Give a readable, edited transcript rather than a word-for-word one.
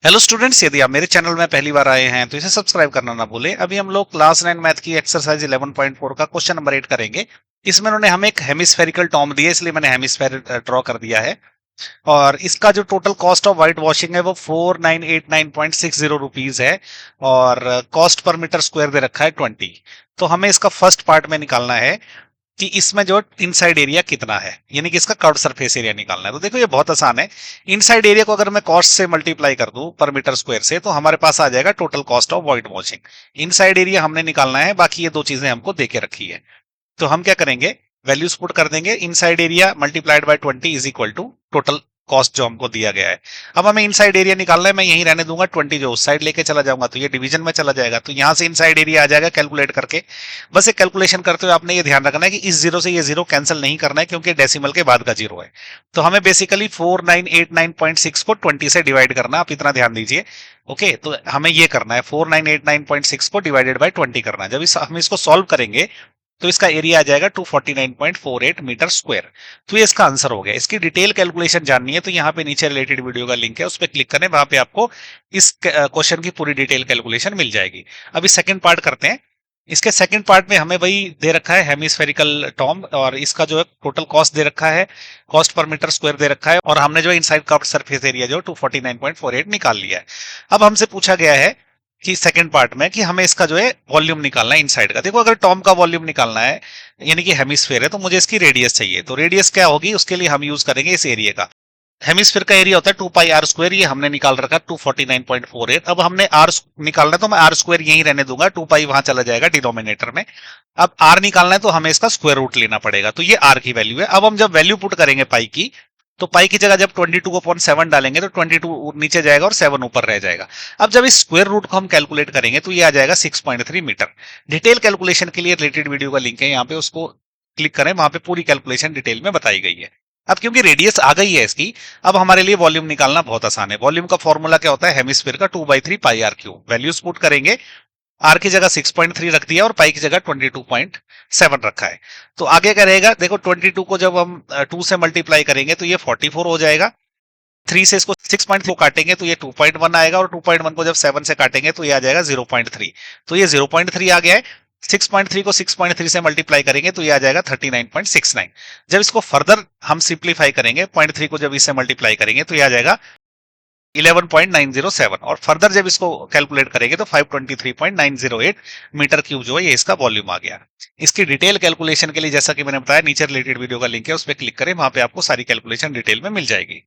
Hello students, यदि आप मेरे चैनल में पहली बार आए हैं तो इसे सब्सक्राइब करना ना भूलें। अभी हम लोग क्लास 9 मैथ की एक्सरसाइज 11.4 का क्वेश्चन नंबर 8 करेंगे। इसमें उन्होंने हमें एक हेमिस्फेरिकल टॉम दिया, इसलिए मैंने हेमिस्फेयर ड्रॉ कर दिया है। और इसका जो total cost of white washing है वो 4989.60 रुपीज है। और कॉस्ट पर मीटर स्क्वायर दे रखा है 20। तो हमें इसका फर्स्ट पार्ट में निकालना है कि इसमें जो इनसाइड एरिया कितना है, यानी कि इसका कर्व सरफेस एरिया निकालना है। तो देखो ये बहुत आसान है। इनसाइड एरिया को अगर मैं कॉस्ट से मल्टीप्लाई कर दूं पर मीटर स्क्वायर से, तो हमारे पास आ जाएगा total cost of white washing. Inside area हमने निकालना है, बाकी ये दो चीजें हमको दे के रखी है। तो हम क्या करेंगे, वैल्यूज पुट कर देंगे। Inside area multiplied by 20 is equal to total cost जो हमको दिया गया है। अब हमें इनसाइड एरिया निकालना है, मैं यहीं रहने दूंगा 20, जो उस साइड लेके चला जाऊंगा तो ये डिवीजन में चला जाएगा। तो यहां से इनसाइड एरिया आ जाएगा कैलकुलेट करके। बस एक कैलकुलेशन करते हुए आपने ये ध्यान रखना है कि इस जीरो से ये जीरो कैंसिल नहीं करना है, क्योंकि डेसिमल के बाद का जीरो है। तो हमें बेसिकली 4989.6 को 20 से डिवाइड करना, आप इतना ध्यान दीजिए। ओके, तो हमें ये करना है 4989.6 को डिवाइडेड बाय 20 करना है। जब हम इसको सॉल्व करेंगे तो इसका एरिया आ जाएगा 249.48 मीटर स्क्वायर। तो ये इसका आंसर हो गया। इसकी डिटेल कैलकुलेशन जाननी है तो यहाँ पे नीचे रिलेटेड वीडियो का लिंक है, उस पर क्लिक करें, वहां पे आपको इस क्वेश्चन की पूरी डिटेल कैलकुलेशन मिल जाएगी। अभी सेकंड पार्ट करते हैं। इसके सेकंड पार्ट में हमें वही दे रखा है हेमिस्फेरिकल टॉम, और इसका जो है टोटल कॉस्ट दे रखा है, कॉस्ट पर मीटर स्क्वायर दे रखा है, और हमने जो इनसाइड कर्व्ड सरफेस एरिया जो 249.48 निकाल लिया है। अब हमसे पूछा गया है कि सेकंड पार्ट में कि हमें इसका जो है वॉल्यूम निकालना है इनसाइड का। देखो, अगर टॉम का वॉल्यूम निकालना है, यानी कि हेमिस्फेयर है, तो मुझे इसकी रेडियस चाहिए। तो रेडियस क्या होगी, उसके लिए हम यूज करेंगे इस एरिया का। हेमिस्फीयर का एरिया होता है 2 पाई आर स्क्वायर, ये हमने निकाल रखा 249.48। अब हमने आर निकालना है तो मैं आर स्क्वायर यहीं रहने दूंगा, 2 पाई वहां चला जाएगा डिनोमिनेटर में। अब आर निकालना है तो हमें इसका स्क्वायर रूट लेना पड़ेगा, तो ये आर की वैल्यू है। अब हम जब वैल्यू पुट करेंगे पाई की, तो पाई की जगह जब 22/7 डालेंगे तो 22 नीचे जाएगा और 7 ऊपर रह जाएगा। अब जब इस स्क्वायर रूट को हम कैलकुलेट करेंगे तो ये आ जाएगा 6.3 मीटर। डिटेल कैलकुलेशन के लिए रिलेटेड वीडियो का लिंक है, यहाँ पे उसको क्लिक करें, वहां पे पूरी कैलकुलेशन डिटेल में बताई गई है। अब क्योंकि रेडियस आ गई है इसकी, अब हमारे लिए वॉल्यूम निकालना बहुत आसान है। वॉल्यूम का फॉर्मूला क्या होता है, हेमिस्फीयर का 2/3 पाई आर क्यूब। वैल्यूज पुट करेंगे, आर की जगह 6.3 रख दिया और पाई की जगह 22.7 रखा है। तो आगे क्या रहेगा, देखो 22 को जब हम 2 से मल्टीप्लाई करेंगे तो ये 44 हो जाएगा। 3 से इसको 6.3 को काटेंगे तो ये 2.1 आएगा, और 2.1 को जब 7 से काटेंगे तो ये आ जाएगा 0.3। तो ये 0.3 आ गया है। 6.3 को 6.3 से मल्टीप्लाई करेंगे तो ये आ जाएगा 39.69। जब इसको फर्दर हम सिंप्लीफाई करेंगे, 0.3 को जब इससे मल्टीप्लाई करेंगे तो ये आ जाएगा 11.907, और फर्दर जब इसको कैलकुलेट करेंगे तो 523.908 मीटर क्यूब जो है ये इसका वॉल्यूम आ गया। इसकी डिटेल कैलकुलेशन के लिए, जैसा कि मैंने बताया, नीचे रिलेटेड वीडियो का लिंक है, उस पर क्लिक करें, वहां पे आपको सारी कैलकुलेशन डिटेल में मिल जाएगी।